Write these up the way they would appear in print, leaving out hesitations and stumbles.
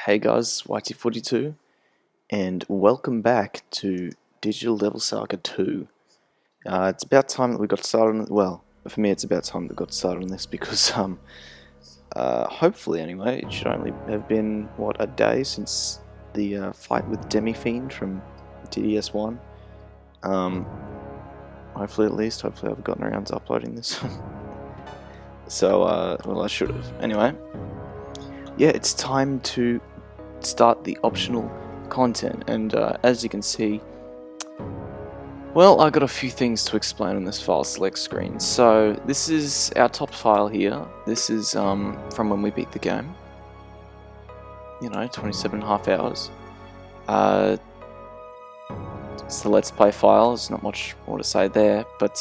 Hey guys, YT42, and welcome back to Digital Devil Saga 2. It's about time that we got started on, well, for me it's about time that we got started on this because, hopefully anyway, it should only have been, what, a day since the fight with Demi-Fiend from DDS1. Hopefully I've gotten around to uploading this. So, well, I should have. Anyway, yeah, it's time to start the optional content, and as you can see, well, I got a few things to explain on this file select screen. So this is our top file here. This is from when we beat the game, 27.5 hours. It's the Let's Play file. There's not much more to say there, but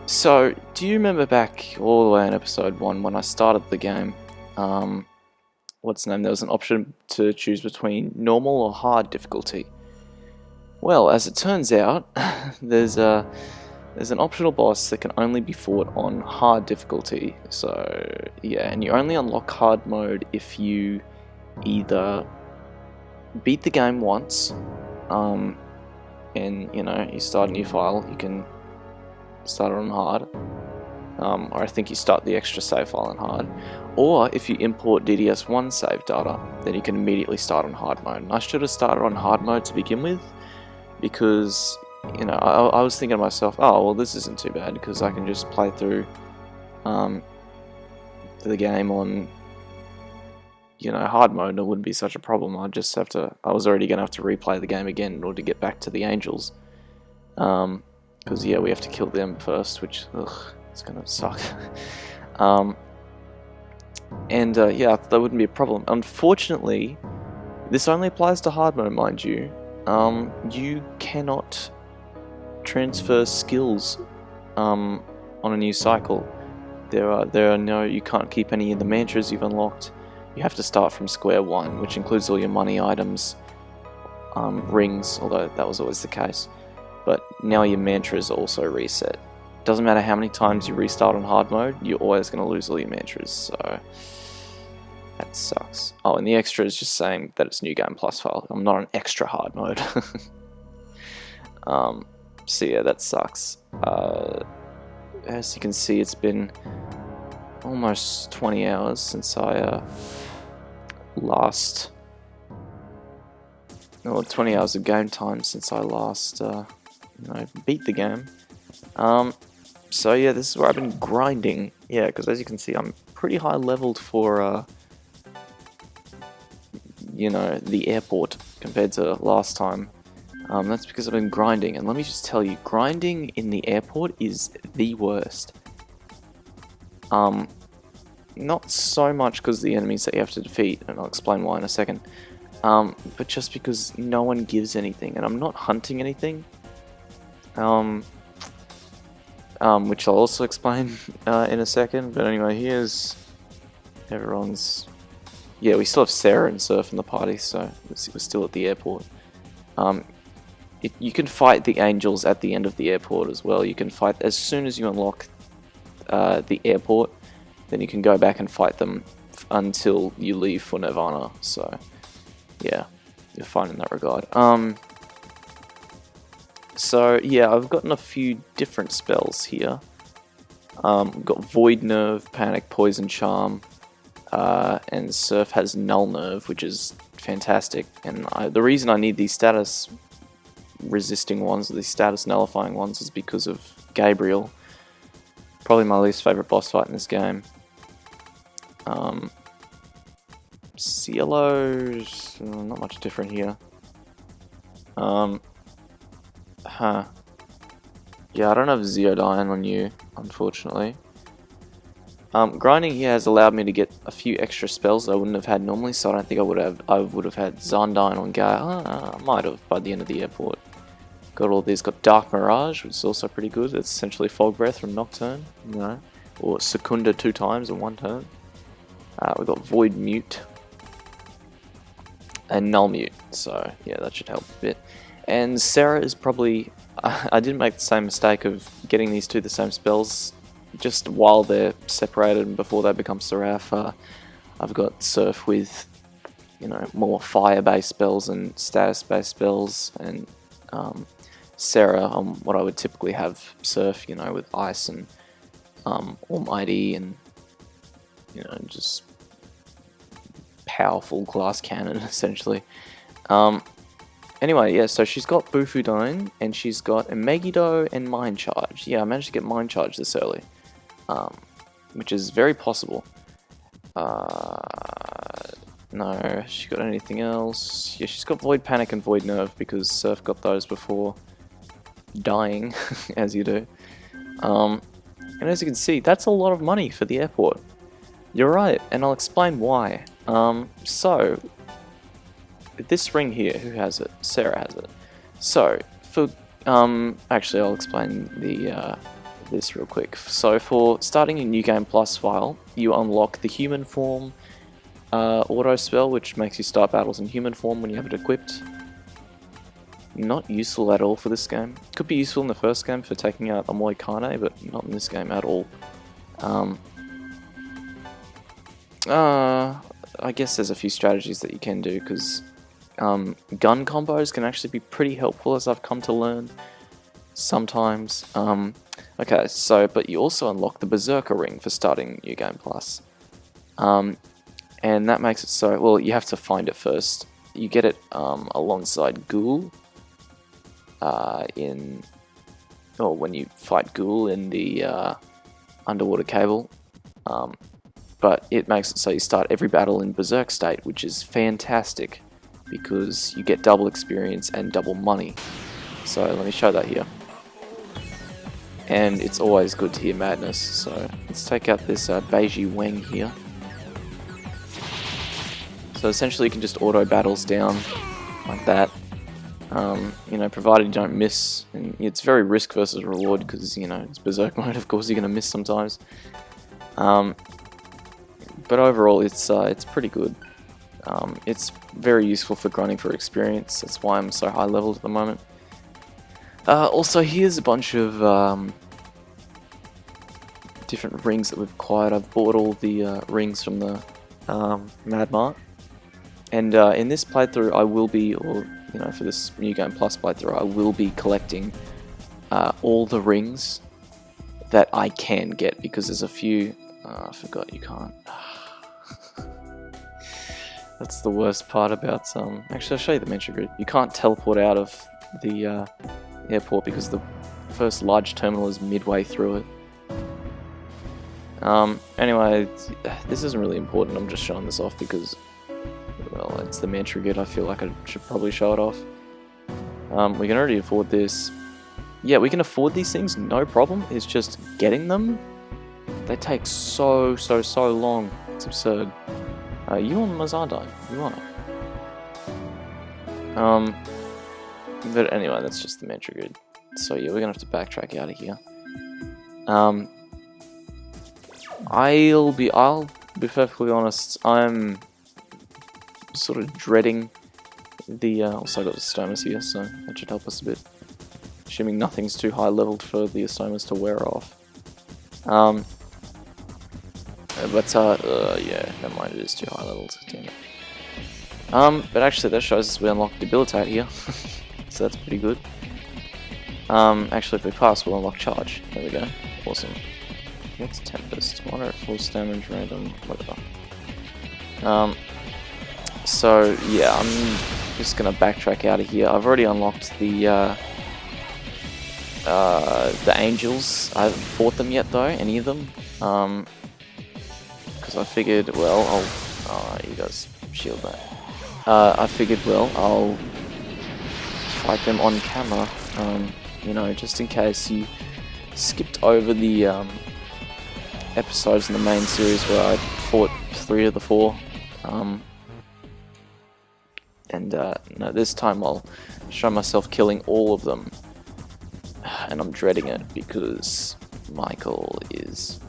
so do you remember back all the way in episode 1 when I started the game? What's the name? There was an option to choose between normal or hard difficulty. Well, as it turns out, there's an optional boss that can only be fought on hard difficulty. So yeah, and you only unlock hard mode if you either beat the game once, and you start a new file. You can start it on hard. Or I think you start the extra save file on hard, or if you import DDS1 save data, then you can immediately start on hard mode. And I should have started on hard mode to begin with, because I was thinking to myself, oh well, this isn't too bad because I can just play through the game on hard mode, and it wouldn't be such a problem. I was already gonna have to replay the game again in order to get back to the Angels, because yeah, we have to kill them first, which it's gonna suck. Yeah, that wouldn't be a problem. Unfortunately, this only applies to hard mode, mind you. You cannot transfer skills on a new cycle. You can't keep any of the mantras you've unlocked. You have to start from square one, which includes all your money items, rings, although that was always the case. But now your mantras are also reset. Doesn't matter how many times you restart on hard mode, you're always going to lose all your mantras, so that sucks. Oh, and the extra is just saying that it's new game plus file. I'm not on extra hard mode. So yeah, that sucks. As you can see, it's been almost 20 hours since I last... Well, 20 hours of game time since I last beat the game. So yeah, this is where I've been grinding. Yeah, because as you can see, I'm pretty high leveled for the airport compared to last time. That's because I've been grinding, and let me just tell you, grinding in the airport is the worst. Not so much because the enemies that you have to defeat, and I'll explain why in a second, but just because no one gives anything, and I'm not hunting anything, which I'll also explain in a second. But anyway, here's everyone's... Yeah, we still have Sarah and Surf in the party, so we're still at the airport. You can fight the Angels at the end of the airport as well. You can fight as soon as you unlock the airport, then you can go back and fight them until you leave for Nirvana. So yeah, you're fine in that regard. So yeah, I've gotten a few different spells here. We've got Void Nerve, Panic, Poison Charm, and Surf has Null Nerve, which is fantastic. And the reason I need these status resisting ones, these status nullifying ones, is because of Gabriel. Probably my least favorite boss fight in this game. Cielo's not much different here. Yeah, I don't have Zeodyne on you, unfortunately. Grinding here has allowed me to get a few extra spells that I wouldn't have had normally, so I don't think I would have had Zondyne on Gale. I might have by the end of the airport. Got all these. Got Dark Mirage, which is also pretty good. It's essentially Fog Breath from Nocturne, or Secunda 2 times in one turn. We've got Void Mute and Null Mute, so yeah, that should help a bit. And Sarah is probably... I didn't make the same mistake of getting these two the same spells just while they're separated and before they become Seraph. I've got Surf with you know, more fire-based spells and status-based spells, and Sarah on what I would typically have Surf, you know, with Ice and Almighty and, you know, just powerful glass cannon, essentially. Anyway, yeah, so she's got Bufudine, and she's got a Megiddo and Mind Charge. Yeah, I managed to get Mind Charge this early, which is very possible. No, she got anything else? Yeah, she's got Void Panic and Void Nerve, because Surf got those before dying, as you do. And as you can see, that's a lot of money for the airport. You're right, and I'll explain why. So, this ring here, who has it? Sarah has it. So, for, actually I'll explain this real quick. So, for starting a New Game Plus file, you unlock the human form auto spell, which makes you start battles in human form when you have it equipped. Not useful at all for this game. Could be useful in the first game for taking out Amoy Kane, but not in this game at all. I guess there's a few strategies that you can do, because gun combos can actually be pretty helpful, as I've come to learn sometimes. Okay, so, but you also unlock the Berserker ring for starting New Game Plus. And that makes it so, well, you have to find it first. You get it alongside Ghoul when you fight Ghoul in the underwater cable. But it makes it so you start every battle in Berserk state, which is fantastic, because you get double experience and double money. So let me show that here. And it's always good to hear Madness, so let's take out this Beiji Weng here. So essentially you can just auto battles down like that, you know, provided you don't miss. And it's very risk versus reward, because, you know, it's Berserk mode, of course you're going to miss sometimes. But overall it's pretty good. It's very useful for grinding for experience. That's why I'm so high leveled at the moment. Also, here's a bunch of different rings that we've acquired. I've bought all the rings from the Mad Mart. And in this playthrough I will be, or, you know, for this New Game Plus playthrough, I will be collecting all the rings that I can get, because there's a few... I forgot you can't... That's the worst part about some... Actually, I'll show you the Mentor Grid. You can't teleport out of the airport, because the first large terminal is midway through it. Anyway, this isn't really important. I'm just showing this off because, well, it's the Mentor Grid. I feel like I should probably show it off. We can already afford this. Yeah, we can afford these things, no problem. It's just getting them. They take so long. It's absurd. You on Mazardine? You on it? But anyway, that's just the Mentor Grid. So yeah, we're gonna have to backtrack out of here. I'll be perfectly honest. I'm sort of dreading the. Also, I got the Astomas here, so that should help us a bit. Assuming nothing's too high leveled for the Astomas to wear off. Yeah, never mind, it is too high levels, damn it. But actually that shows us we unlock Debilitate here, so that's pretty good. Actually if we pass we'll unlock Charge, there we go, awesome. What's Tempest? Moderate force damage, random, whatever. So yeah, I'm just gonna backtrack out of here. I've already unlocked the Angels. I haven't fought them yet though, any of them. Because I figured, well, you guys shield that. I figured, well, I'll fight them on camera, you know, just in case you skipped over the episodes in the main series where I fought 3 of the 4. No, this time I'll show myself killing all of them. And I'm dreading it because Michael is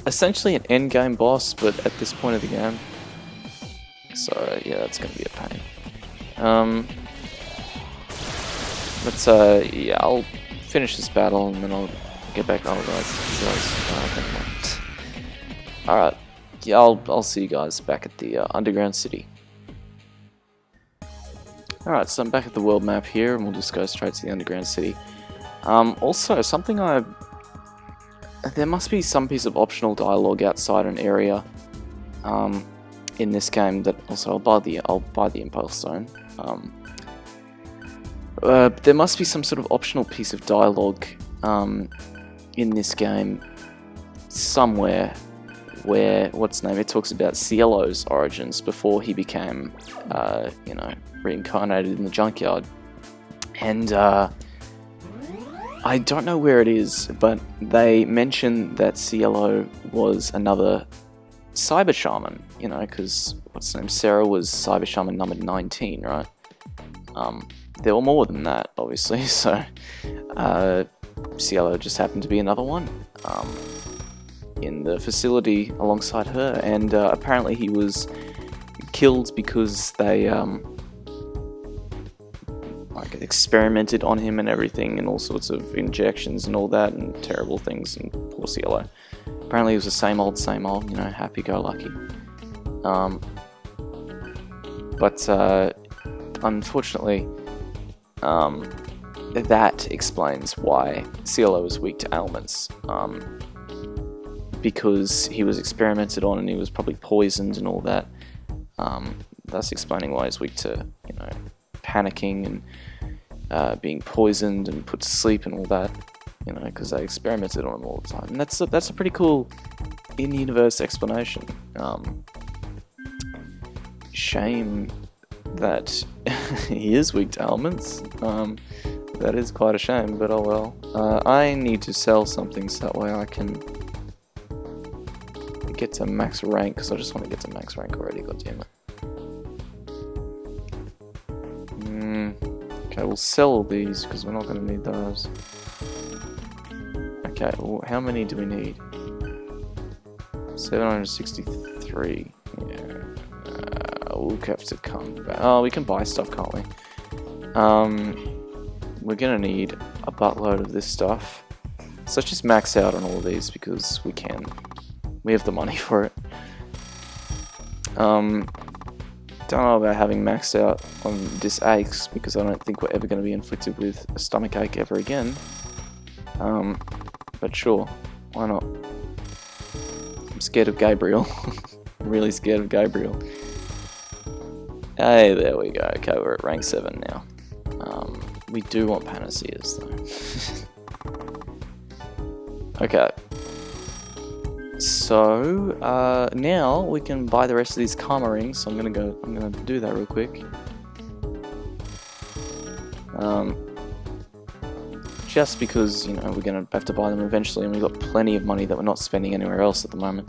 essentially an endgame boss, but at this point of the game. So yeah, that's going to be a pain. Yeah, I'll finish this battle and then I'll get back on with guys. Alright, yeah, I'll see you guys back at the underground city. Alright, so I'm back at the world map here, and we'll just go straight to the underground city. Also, there must be some piece of optional dialogue outside an area in this game that also I'll buy the Impulse Stone. There must be some sort of optional piece of dialogue in this game somewhere where it talks about Cielo's origins before he became reincarnated in the junkyard. And I don't know where it is, but they mention that Cielo was another cyber shaman, because Sarah was cyber shaman number 19, right? There were more than that, obviously, so Cielo just happened to be another one in the facility alongside her, and apparently he was killed because they experimented on him and everything, and all sorts of injections and all that, and terrible things, and poor Cielo. Apparently he was the same old, happy-go-lucky. But unfortunately, that explains why Cielo is weak to ailments. Because he was experimented on and he was probably poisoned and all that. That's explaining why he's weak to, panicking and being poisoned and put to sleep and all that. Because they experimented on him all the time. And that's a pretty cool in-universe explanation. Shame that he is weak to ailments. That is quite a shame, but oh well. I need to sell something so that way I can get to max rank, because I just want to get to max rank already, goddammit. Okay, we'll sell all these, because we're not going to need those. Okay, well, how many do we need? 763. Yeah. We'll have to come back. Oh, we can buy stuff, can't we? We're going to need a buttload of this stuff. So let's just max out on all of these, because we can. We have the money for it. Don't know about having maxed out on this aches, because I don't think we're ever going to be inflicted with a stomach ache ever again. But sure, why not? I'm scared of Gabriel. I'm really scared of Gabriel. Hey, there we go. Okay, we're at rank 7 now. We do want panaceas though. Okay. So now we can buy the rest of these karma rings. So I'm gonna do that real quick. Just because we're gonna have to buy them eventually, and we've got plenty of money that we're not spending anywhere else at the moment.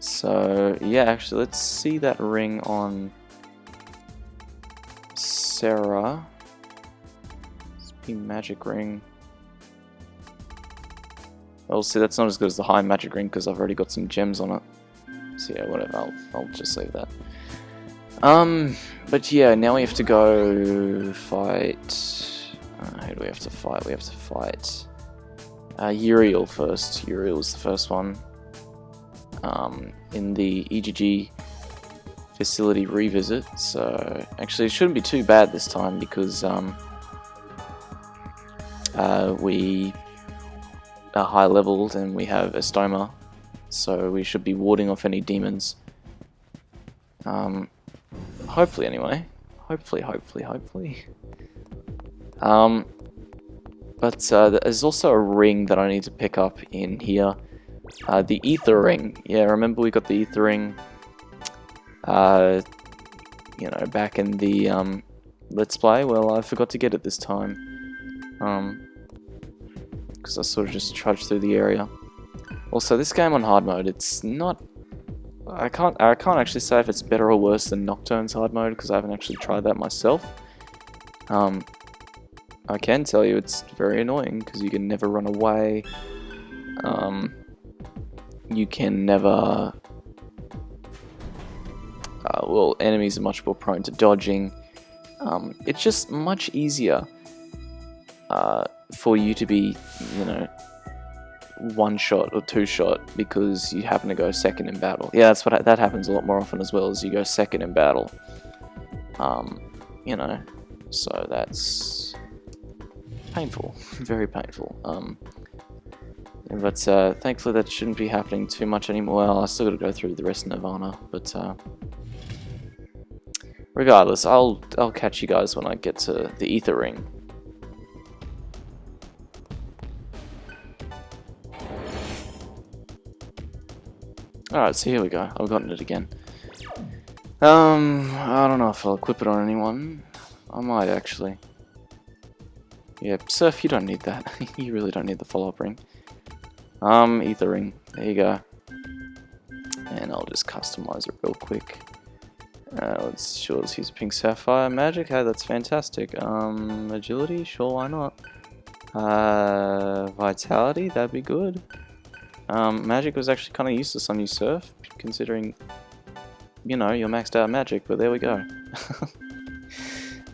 So yeah, actually, let's see that ring on Sarah. Let's be magic ring. Well, see, that's not as good as the high magic ring because I've already got some gems on it. So yeah, whatever. I'll just leave that. But yeah, now we have to go fight. Who do we have to fight? We have to fight Uriel first. Uriel is the first one. In the EGG facility revisit. So actually, it shouldn't be too bad this time because we are high leveled and we have Estoma, so we should be warding off any demons. Hopefully, anyway. Hopefully. But there's also a ring that I need to pick up in here. The ether ring. Yeah, remember we got the ether ring. Back in the Let's Play. Well, I forgot to get it this time. Because I sort of just trudged through the area. Also, this game on hard mode, it's not. I can't actually say if it's better or worse than Nocturne's hard mode because I haven't actually tried that myself. I can tell you it's very annoying because you can never run away. You can never. Well, enemies are much more prone to dodging. It's just much easier for you to be, one shot or two shot because you happen to go second in battle. Yeah, that happens a lot more often as well as you go second in battle. You know, so that's painful, very painful. But thankfully that shouldn't be happening too much anymore. Well, I still got to go through the rest of Nirvana, but regardless, I'll catch you guys when I get to the Ether Ring. Alright, so here we go. I've gotten it again. I don't know if I'll equip it on anyone. I might actually. Yeah, Surf, you don't need that. You really don't need the follow-up ring. Ether ring. There you go. And I'll just customize it real quick. Let's use pink sapphire magic. Hey, that's fantastic. Agility, sure, why not? Vitality, that'd be good. Magic was actually kind of useless on you, Surf, considering, you know, you're maxed out magic. But there we go.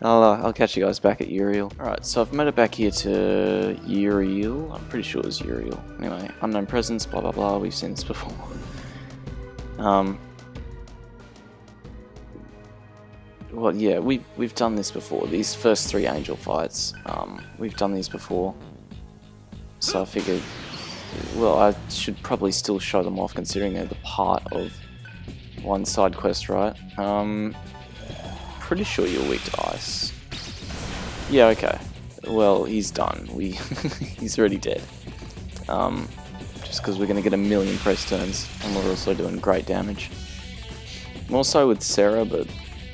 I'll catch you guys back at Uriel. Alright, so I've made it back here to Uriel. I'm pretty sure it was Uriel. Anyway, unknown presence, blah blah blah. We've seen this before. Well, yeah, we've done this before. These first 3 angel fights, we've done these before. So I figured, well, I should probably still show them off, considering they're the part of one side quest, right? Pretty sure you're weak to ice. Yeah, okay. Well, he's done. He's already dead. Just because we're going to get a million press turns, and we're also doing great damage. More so with Sarah, but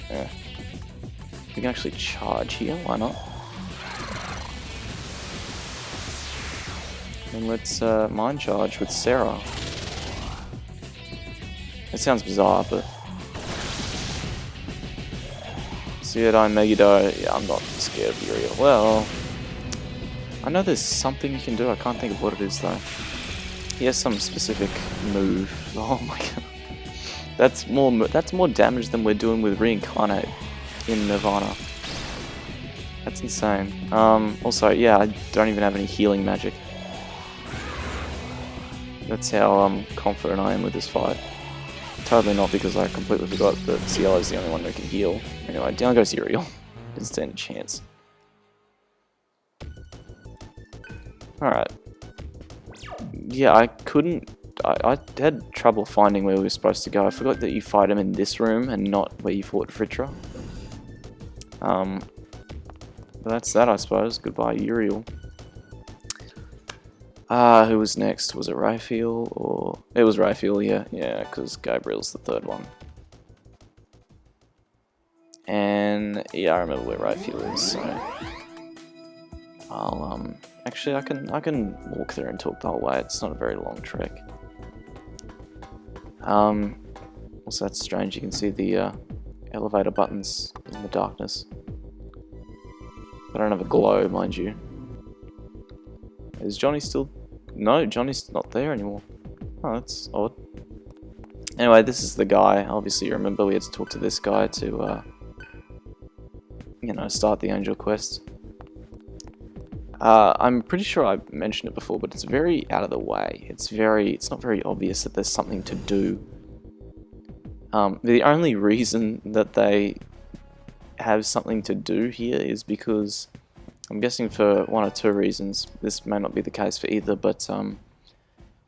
yeah. We can actually charge here, why not? And let's mind charge with Sarah. It sounds bizarre, but Seodine Megiddo, yeah, I'm not scared of Uriel. Well, I know there's something you can do, I can't think of what it is though. He has some specific move. Oh my god. That's more damage than we're doing with Reincarnate in Nirvana. That's insane. Also, yeah, I don't even have any healing magic. That's how confident I am with this fight. Totally not because I completely forgot that CL is the only one who can heal. Anyway, down goes Uriel. Didn't stand a chance. Alright. Yeah, I had trouble finding where we were supposed to go. I forgot that you fight him in this room and not where you fought Fritra. But that's that, I suppose. Goodbye, Uriel. Who was next? Was it Raphael or... It was Raphael, yeah. Yeah, because Gabriel's the third one. And yeah, I remember where Raphael is, so... I'll, actually I can walk there and talk the whole way. It's not a very long trek. Also that's strange, you can see the elevator buttons in the darkness. I don't have a glow, mind you. Is Johnny still... No, Johnny's not there anymore. Oh, that's odd. Anyway, this is the guy. Obviously, you remember we had to talk to this guy to, you know, start the angel quest. I'm pretty sure I mentioned it before, but it's very out of the way. It's not very obvious that there's something to do. The only reason that they have something to do here is because, I'm guessing for one or two reasons, this may not be the case for either, but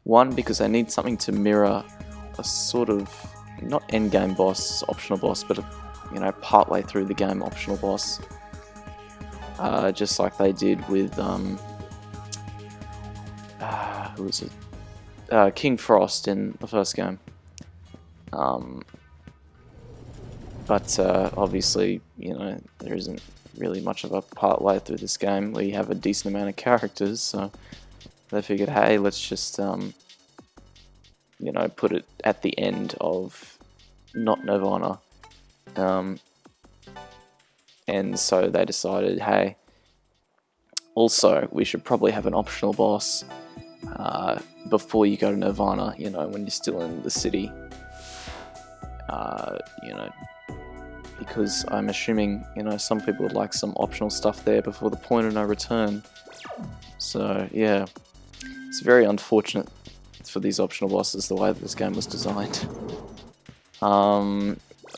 one, because they need something to mirror a sort of, not endgame boss, optional boss, but a, you know, partway through the game optional boss. Just like they did with, who was it? King Frost in the first game. But obviously, you know, there isn't really much of a part way through this game where you have a decent amount of characters, so they figured, hey, let's just, you know, put it at the end of not Nirvana. And so they decided, hey, also, we should probably have an optional boss before you go to Nirvana, you know, when you're still in the city. You know, because I'm assuming, you know, some people would like some optional stuff there before the point of no return. So, yeah, it's very unfortunate for these optional bosses, the way that this game was designed.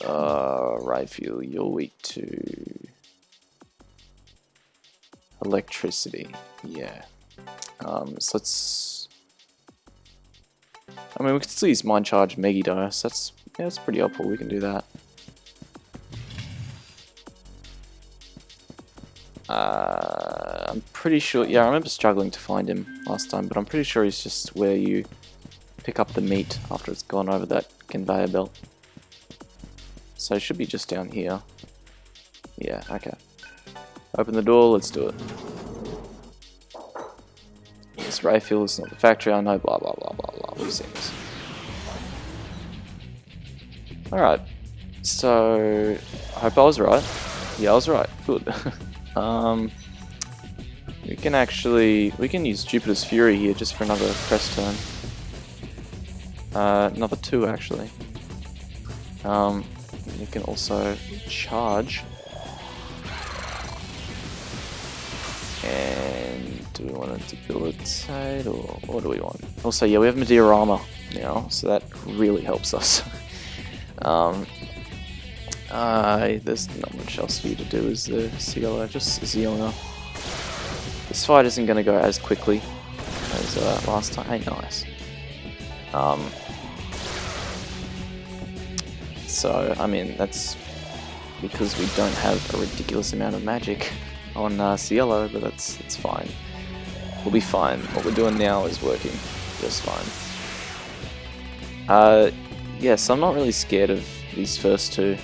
Right fuel, you're weak to electricity. Yeah. So let's. I mean, we could still use Mind Charge Megidose. That's pretty helpful. We can do that. I'm pretty sure. Yeah, I remember struggling to find him last time, but I'm pretty sure he's just where you pick up the meat after it's gone over that conveyor belt. So it should be just down here. Yeah. Okay. Open the door. Let's do it. This Rayfield is not the factory. I know. Blah blah blah blah blah. We've seen this. Alright, so I hope I was right. Yeah, I was right. Good. We can use Jupiter's Fury here just for another press turn. Another 2 actually. We can also charge. And do we want to debilitate or what do we want? Also, yeah, we have Medea armor now, so that really helps us. There's not much else for you to do as the CLO, just Zeona. This fight isn't going to go as quickly as last time. Hey, nice. So, I mean, that's because we don't have a ridiculous amount of magic on CLO, but it's fine. We'll be fine. What we're doing now is working just fine. Yes, I'm not really scared of these first 2.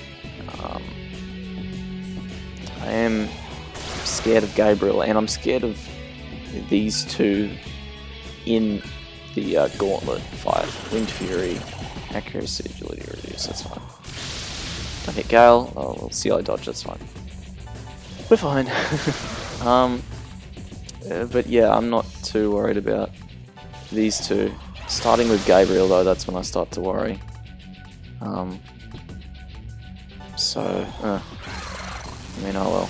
I am scared of Gabriel, and I'm scared of these 2 in the Gauntlet fight. Wind Fury, accuracy, agility reduce, that's fine. Don't hit Gale, oh, we'll CLI dodge, that's fine. We're fine. But yeah, I'm not too worried about these 2. Starting with Gabriel though, that's when I start to worry. I mean, oh well.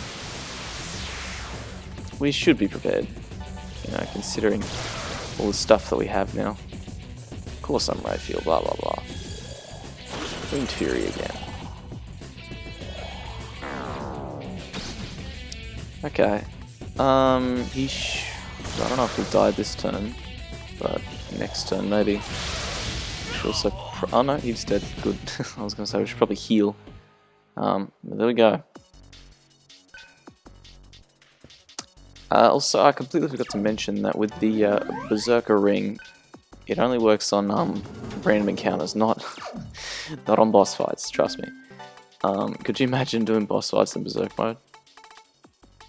We should be prepared, you know, considering all the stuff that we have now. Of course I'm Rayfield, blah blah blah. Winged Fury again. Okay. I don't know if we'll die this turn, but next turn maybe. We should also oh no, he's dead. Good. I was gonna say we should probably heal. But there we go. Also, I completely forgot to mention that with the Berserker Ring, it only works on random encounters, not not on boss fights. Trust me. Could you imagine doing boss fights in Berserk mode?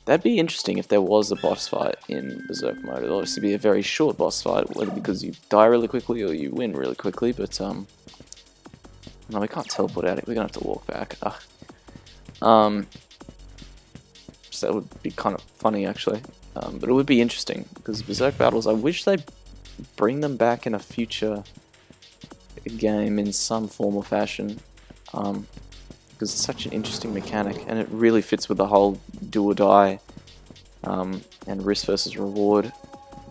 That'd be interesting if there was a boss fight in Berserk mode. It'd obviously be a very short boss fight, whether because you die really quickly or you win really quickly. But no, we can't teleport out. We're gonna have to walk back. So that would be kind of funny actually, but it would be interesting because Berserk battles, I wish they'd bring them back in a future game in some form or fashion, because it's such an interesting mechanic and it really fits with the whole do or die and risk versus reward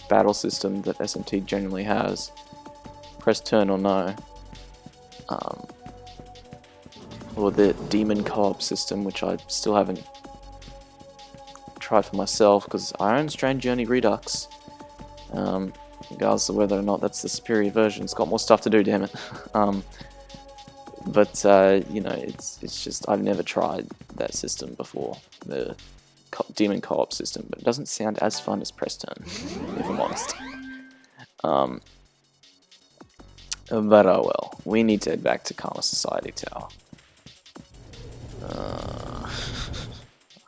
battle system that SMT generally has. Press turn or no, or the demon co-op system, which I still haven't tried for myself because I own Strange Journey Redux, regardless of whether or not that's the superior version. It's got more stuff to do, damn it. But you know, it's just I've never tried that system before, the demon co-op system, but it doesn't sound as fun as press turn, if I'm honest. But oh well, we need to head back to Karma Society Tower.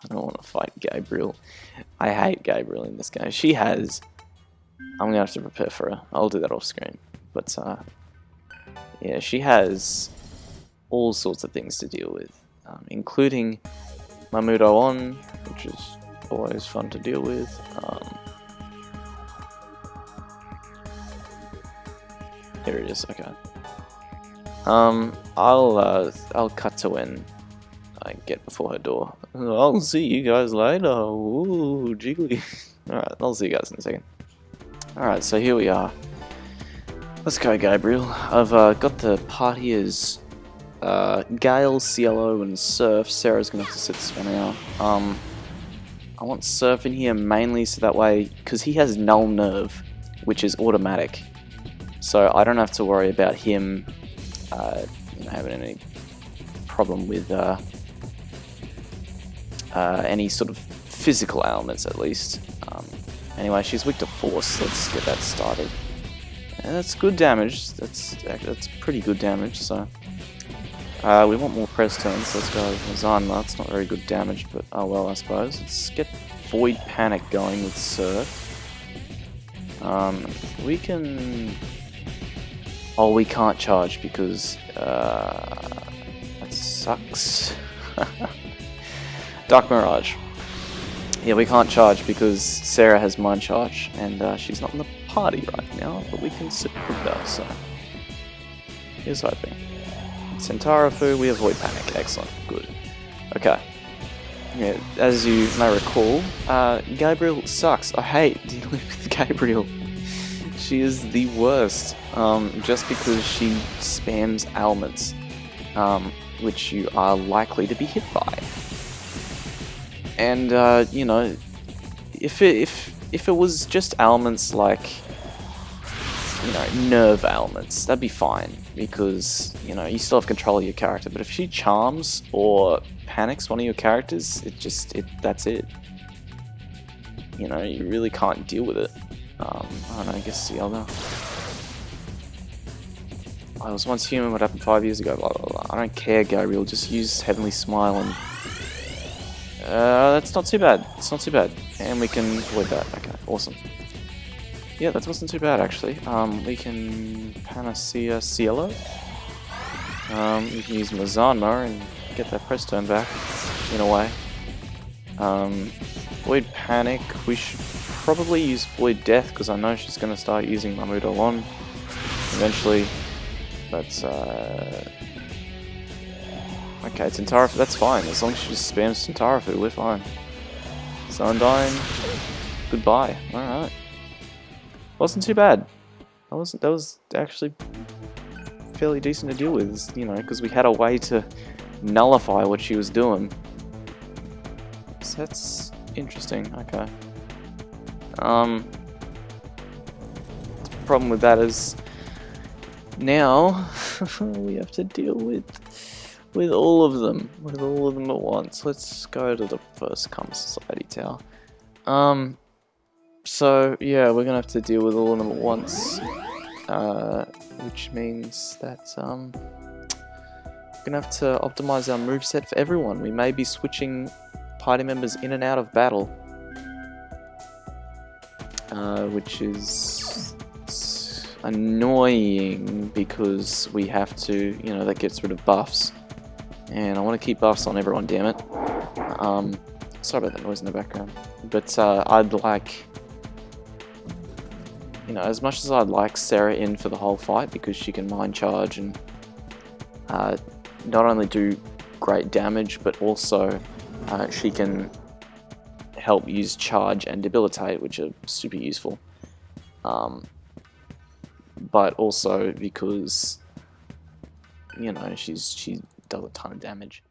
I don't want to fight Gabriel. I hate Gabriel in this game. She has... I'm going to have to prepare for her. I'll do that off screen. But, yeah, she has all sorts of things to deal with, including Mamudo On, which is always fun to deal with. Here it is, okay. I'll cut to when I get before her door. I'll see you guys later. Ooh, jiggly. Alright, I'll see you guys in a second. Alright, so here we are. Let's go, Gabriel. I've got the partier's Gale, Cielo, and Surf. Sarah's gonna have to sit this one out. I want Surf in here mainly so that way, because he has Null Nerve, which is automatic. So I don't have to worry about him having any problem with any sort of physical ailments, at least. Anyway, she's weak to Force. Let's get that started. And that's good damage. That's pretty good damage. So we want more press turns. Let's go with Zanma. That's not very good damage, but oh well, I suppose. Let's get Void Panic going with Surf. We can. Oh, we can't charge because that sucks. Dark Mirage. Yeah, we can't charge because Sarah has Mind Charge, and she's not in the party right now, but we can support her, so here's hoping. Centarafu, we avoid Panic. Excellent, good. Okay. Yeah, as you may recall, Gabriel sucks. I hate dealing with Gabriel. She is the worst, just because she spams ailments, which you are likely to be hit by. And you know, if it was just ailments like, you know, nerve ailments, that'd be fine because, you know, you still have control of your character. But if she charms or panics one of your characters, that's it. You know, you really can't deal with it. I don't know, I guess the other. I was once human, what happened 5 years ago, blah blah blah. I don't care, Gabriel, just use Heavenly Smile and that's not too bad. It's not too bad. And we can avoid that. Okay, awesome. Yeah, that wasn't too bad actually. We can Panacea Cielo. We can use Mazanma and get that press turn back in a way. Void Panic. We should probably use Void Death because I know she's going to start using Mamudo on eventually. But okay, Centarafu, that's fine. As long as she just spams Centarafu, we're fine. Sundyne, goodbye. Alright. Wasn't too bad. That was actually fairly decent to deal with, you know, because we had a way to nullify what she was doing. So that's interesting, okay. The problem with that is now we have to deal with all of them at once. Let's go to the first Come Society Tower. So yeah, we're gonna have to deal with all of them at once, which means that we're gonna have to optimize our moveset for everyone. We may be switching party members in and out of battle, which is annoying because we have to, you know, that gets rid of buffs. And I want to keep buffs on everyone, damn it. Sorry about that noise in the background. But I'd like, you know, as much as I'd like Sarah in for the whole fight because she can Mind Charge and not only do great damage, but also she can help use Charge and Debilitate, which are super useful. But also because, you know, she does a ton of damage.